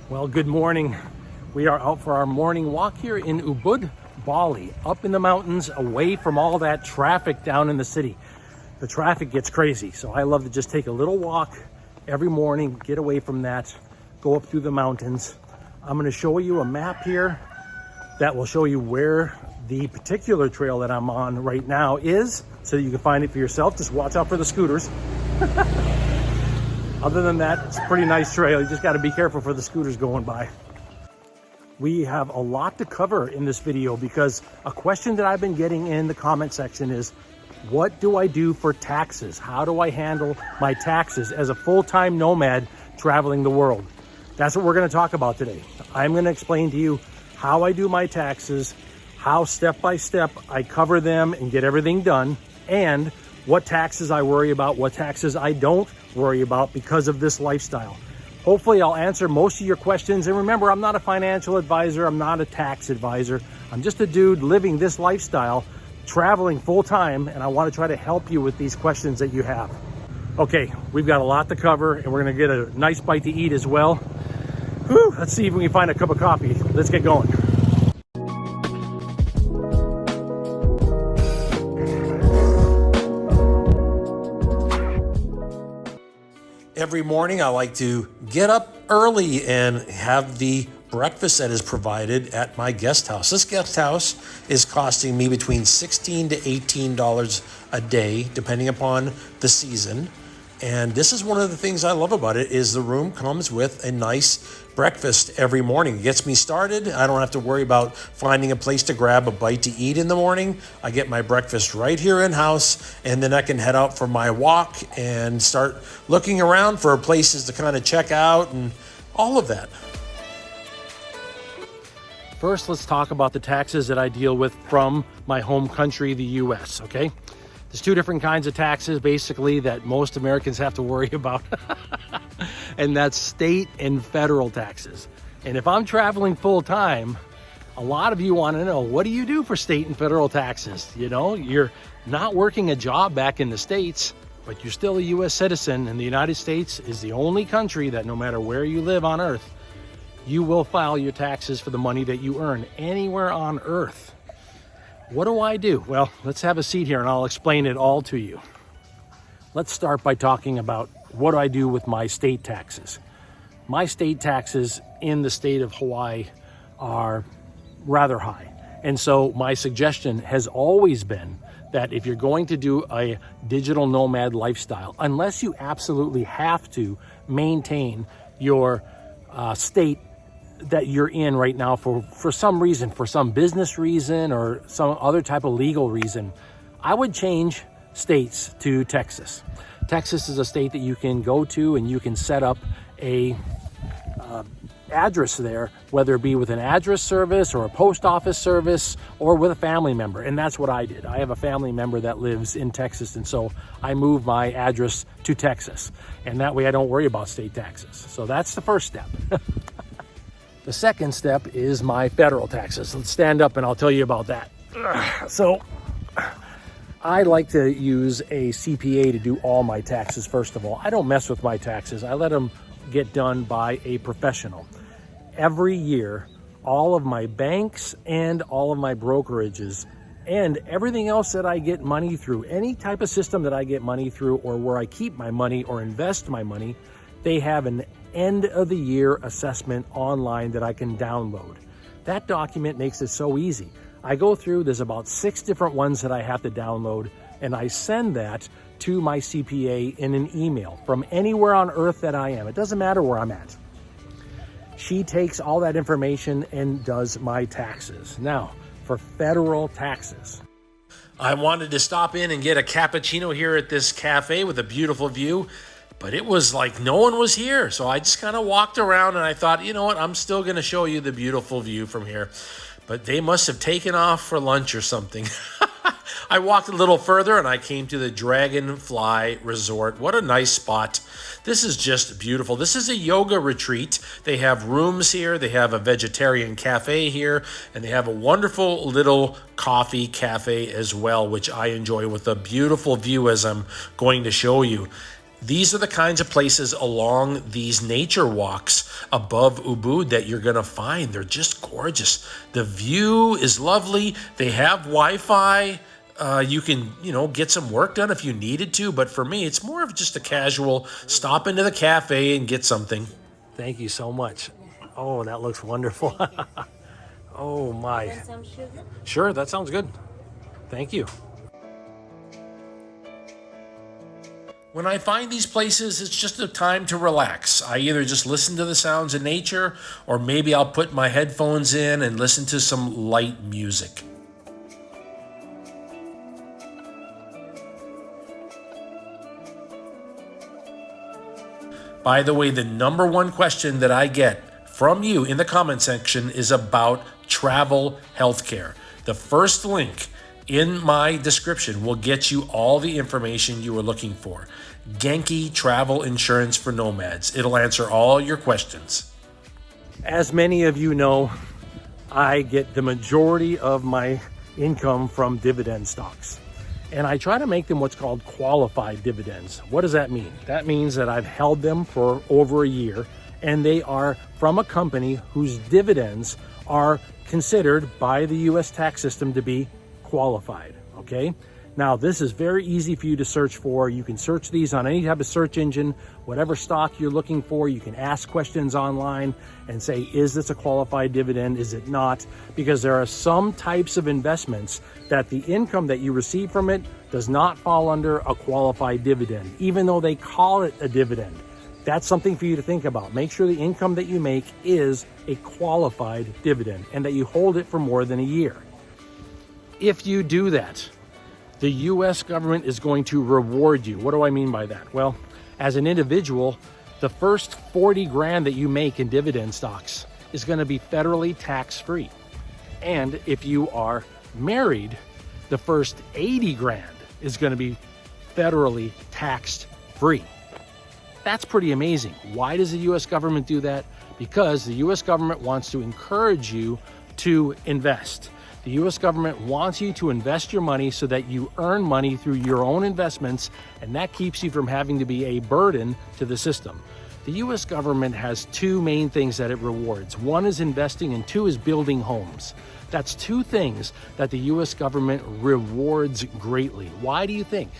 Well, good morning. We are out for our morning walk here in Ubud, Bali, up in the mountains, away from all that traffic down in the city. The traffic gets crazy, so I love to just take a little walk every morning, get away from that, go up through the mountains. I'm going to show you a map here that will show you where the particular trail that I'm on right now is, so that you can find it for yourself. Just watch out for the scooters. Other than that, it's a pretty nice trail. You just got to be careful for the scooters going by. We have a lot to cover in this video because a question that I've been getting in the comment section is, what do I do for taxes? How do I handle my taxes as a full-time nomad traveling the world? That's what we're going to talk about today. I'm going to explain to you how I do my taxes, how step by step I cover them and get everything done, and what taxes I worry about, what taxes I don't worry about because of this lifestyle. Hopefully I'll answer most of your questions. And remember, I'm not a financial advisor. I'm not a tax advisor. I'm just a dude living this lifestyle, traveling full time. And I want to try to help you with these questions that you have. Okay, we've got a lot to cover and we're going to get a nice bite to eat as well. Whew, let's see if we can find a cup of coffee. Let's get going. Every morning I like to get up early and have the breakfast that is provided at my guest house. This guest house is costing me between $16 to $18 a day, depending upon the season. And this is one of the things I love about it, is the room comes with a nice breakfast every morning. It gets me started. I don't have to worry about finding a place to grab a bite to eat in the morning. I get my breakfast right here in house, and then I can head out for my walk and start looking around for places to kind of check out and all of that. First, let's talk about the taxes that I deal with from my home country, the US, okay? There's two different kinds of taxes, basically, that most Americans have to worry about. And that's state and federal taxes. And if I'm traveling full time, a lot of you want to know, what do you do for state and federal taxes? You know, you're not working a job back in the States, but you're still a US citizen, and the United States is the only country that no matter where you live on earth, you will file your taxes for the money that you earn anywhere on earth. What do I do? Well, let's have a seat here and I'll explain it all to you. Let's start by talking about what I do with my state taxes. My state taxes in the state of Hawaii are rather high. And so my suggestion has always been that if you're going to do a digital nomad lifestyle, unless you absolutely have to maintain your state that you're in right now for some reason, for some business reason or some other type of legal reason, I would change states to Texas. Texas is a state that you can go to and you can set up a address there, whether it be with an address service or a post office service or with a family member. And that's what I did. I have a family member that lives in Texas, and so I moved my address to Texas. And that way I don't worry about state taxes. So that's the first step. The second step is my federal taxes. Let's stand up and I'll tell you about that. So I like to use a CPA to do all my taxes, first of all. I don't mess with my taxes. I let them get done by a professional. Every year, all of my banks and all of my brokerages and everything else that I get money through, any type of system that I get money through or where I keep my money or invest my money, they have an end of the year assessment online that I can download. That document makes it so easy. I go through, there's about 6 different ones that I have to download, and I send that to my CPA in an email from anywhere on earth that I am. It doesn't matter where I'm at. She takes all that information and does my taxes. Now, for federal taxes, I wanted to stop in and get a cappuccino here at this cafe with a beautiful view. But it was like no one was here. So I just kind of walked around and I thought, you know what, I'm still going to show you the beautiful view from here. But they must have taken off for lunch or something. I walked a little further and I came to the Dragonfly Resort. What a nice spot. This is just beautiful. This is a yoga retreat. They have rooms here. They have a vegetarian cafe here. And they have a wonderful little coffee cafe as well, which I enjoy with a beautiful view as I'm going to show you. These are the kinds of places along these nature walks above Ubud that you're going to find. They're just gorgeous. The view is lovely. They have Wi-Fi. You can, get some work done if you needed to. But for me, it's more of just a casual stop into the cafe and get something. Thank you so much. Oh, that looks wonderful. Oh, my. Some sugar? Sure, that sounds good. Thank you. When I find these places, it's just a time to relax. I either just listen to the sounds of nature, or maybe I'll put my headphones in and listen to some light music. By the way, the number one question that I get from you in the comment section is about travel healthcare. The first link in my description will get you all the information you are looking for. Genki Travel Insurance for Nomads. It'll answer all your questions. As many of you know, I get the majority of my income from dividend stocks. And I try to make them what's called qualified dividends. What does that mean? That means that I've held them for over a year, and they are from a company whose dividends are considered by the US tax system to be qualified, okay? Now, this is very easy for you to search for. You can search these on any type of search engine, whatever stock you're looking for. You can ask questions online and say, is this a qualified dividend? Is it not? Because there are some types of investments that the income that you receive from it does not fall under a qualified dividend, even though they call it a dividend. That's something for you to think about. Make sure the income that you make is a qualified dividend and that you hold it for more than a year. If you do that, the US government is going to reward you. What do I mean by that? Well, as an individual, the first 40 grand that you make in dividend stocks is going to be federally tax-free. And if you are married, the first 80 grand is going to be federally tax-free. That's pretty amazing. Why does the US government do that? Because the US government wants to encourage you to invest. The US government wants you to invest your money so that you earn money through your own investments, and that keeps you from having to be a burden to the system. The US government has two main things that it rewards. One is investing and two is building homes. That's two things that the US government rewards greatly. Why do you think?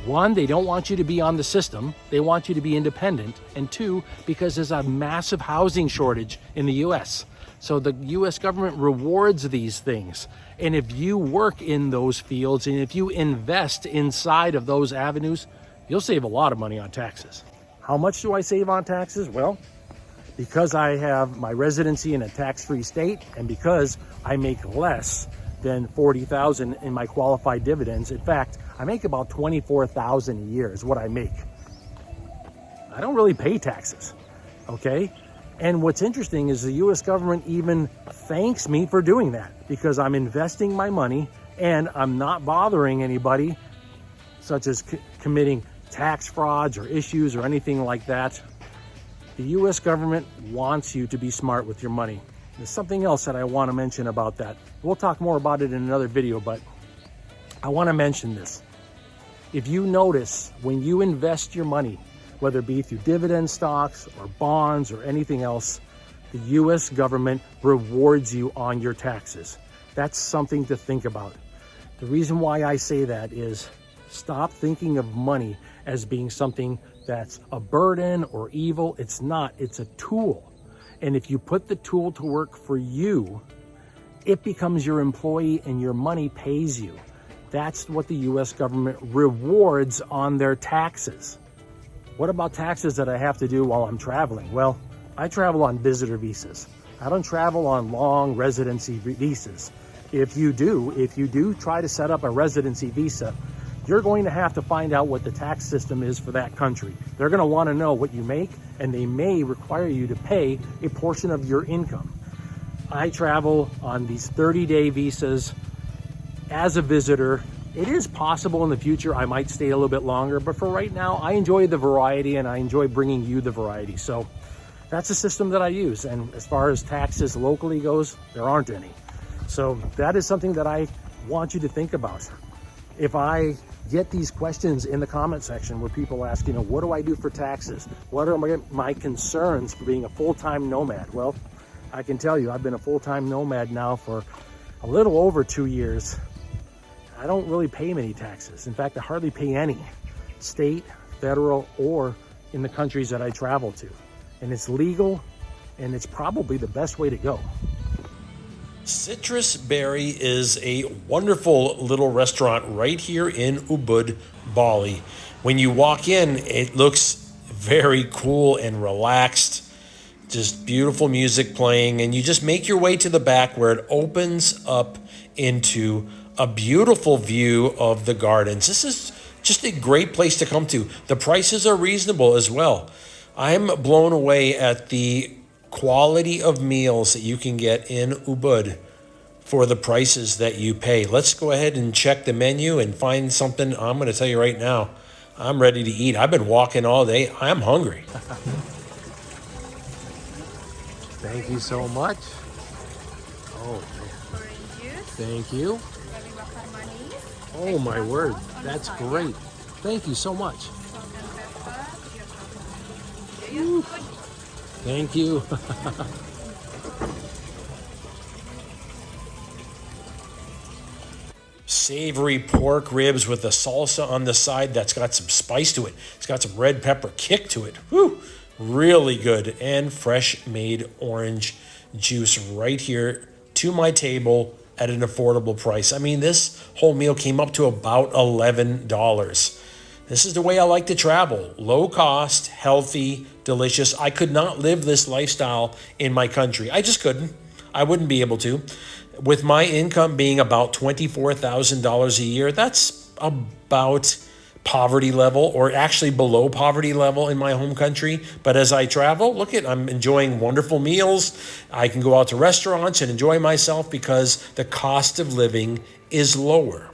One, they don't want you to be on the system. They want you to be independent. And two, because there's a massive housing shortage in the US. So the US government rewards these things. And if you work in those fields and if you invest inside of those avenues, you'll save a lot of money on taxes. How much do I save on taxes? Well, because I have my residency in a tax-free state and because I make less than $40,000 in my qualified dividends. In fact, I make about $24,000 a year is what I make. I don't really pay taxes, okay? And what's interesting is the US government even thanks me for doing that because I'm investing my money and I'm not bothering anybody such as committing tax frauds or issues or anything like that. The US government wants you to be smart with your money. There's something else that I want to mention about that. We'll talk more about it in another video, but I want to mention this. If you notice when you invest your money, whether it be through dividend stocks or bonds or anything else, the US government rewards you on your taxes. That's something to think about. The reason why I say that is stop thinking of money as being something that's a burden or evil. It's not, it's a tool. And if you put the tool to work for you, it becomes your employee and your money pays you. That's what the US government rewards on their taxes. What about taxes that I have to do while I'm traveling? Well, I travel on visitor visas. I don't travel on long residency visas. If you do try to set up a residency visa, you're going to have to find out what the tax system is for that country. They're going to want to know what you make, and they may require you to pay a portion of your income. I travel on these 30-day visas as a visitor. It is possible in the future I might stay a little bit longer, but for right now, I enjoy the variety and I enjoy bringing you the variety. So that's the system that I use. And as far as taxes locally goes, there aren't any. So that is something that I want you to think about. if I get these questions in the comment section where people ask, you know, what do I do for taxes? What are my concerns for being a full-time nomad? Well, I can tell you, I've been a full-time nomad now for a little over 2 years. I don't really pay many taxes. In fact, I hardly pay any, state, federal, or in the countries that I travel to. And it's legal, and it's probably the best way to go. Citrus Berry is a wonderful little restaurant right here in Ubud, Bali. When you walk in, it looks very cool and relaxed. Just beautiful music playing, and you just make your way to the back where it opens up into a beautiful view of the gardens. This is just a great place to come to. The prices are reasonable as well. I'm blown away at the quality of meals that you can get in Ubud for the prices that you pay. Let's go ahead and check the menu and find something. I'm going to tell you right now, I'm ready to eat. I've been walking all day. I'm hungry. Thank you so much. Oh, thank you. Oh my word, that's great. Thank you so much. Thank you. Savory pork ribs with the salsa on the side that's got some spice to it. It's got some red pepper kick to it. Whew, really good. And fresh made orange juice right here to my table at an affordable price. I mean, this whole meal came up to about $11. This is the way I like to travel. Low cost, healthy, delicious. I could not live this lifestyle in my country. I just couldn't. I wouldn't be able to. With my income being about $24,000 a year, that's about poverty level, or actually below poverty level in my home country. But as I travel, look at, I'm enjoying wonderful meals. I can go out to restaurants and enjoy myself because the cost of living is lower.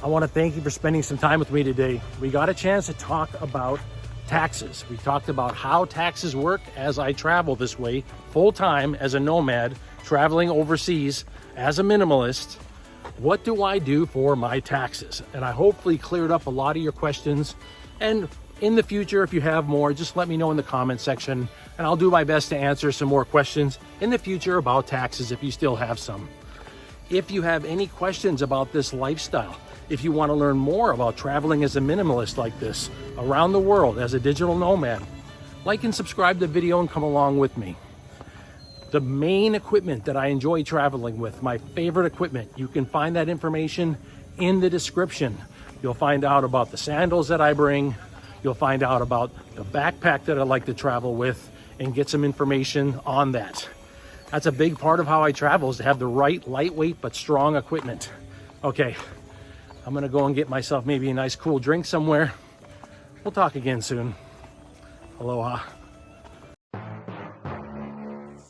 I want to thank you for spending some time with me today. We got a chance to talk about taxes. We talked about how taxes work as I travel this way full-time as a nomad, traveling overseas as a minimalist. What do I do for my taxes? And I hopefully cleared up a lot of your questions. And in the future, if you have more, just let me know in the comment section, and I'll do my best to answer some more questions in the future about taxes if you still have some. If you have any questions about this lifestyle, if you want to learn more about traveling as a minimalist like this around the world as a digital nomad, like and subscribe to the video and come along with me. The main equipment that I enjoy traveling with, my favorite equipment, you can find that information in the description. You'll find out about the sandals that I bring. You'll find out about the backpack that I like to travel with and get some information on that. That's a big part of how I travel, is to have the right lightweight but strong equipment. Okay. I'm gonna go and get myself maybe a nice cool drink somewhere. We'll talk again soon. Aloha.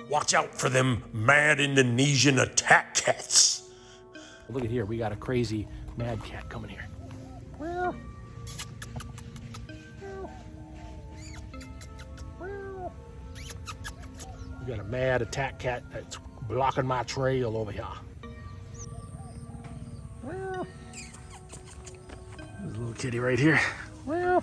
Watch out for them mad Indonesian attack cats. Look at here, we got a crazy mad cat coming here. We got a mad attack cat that's blocking my trail over here. There's a little kitty right here. Well,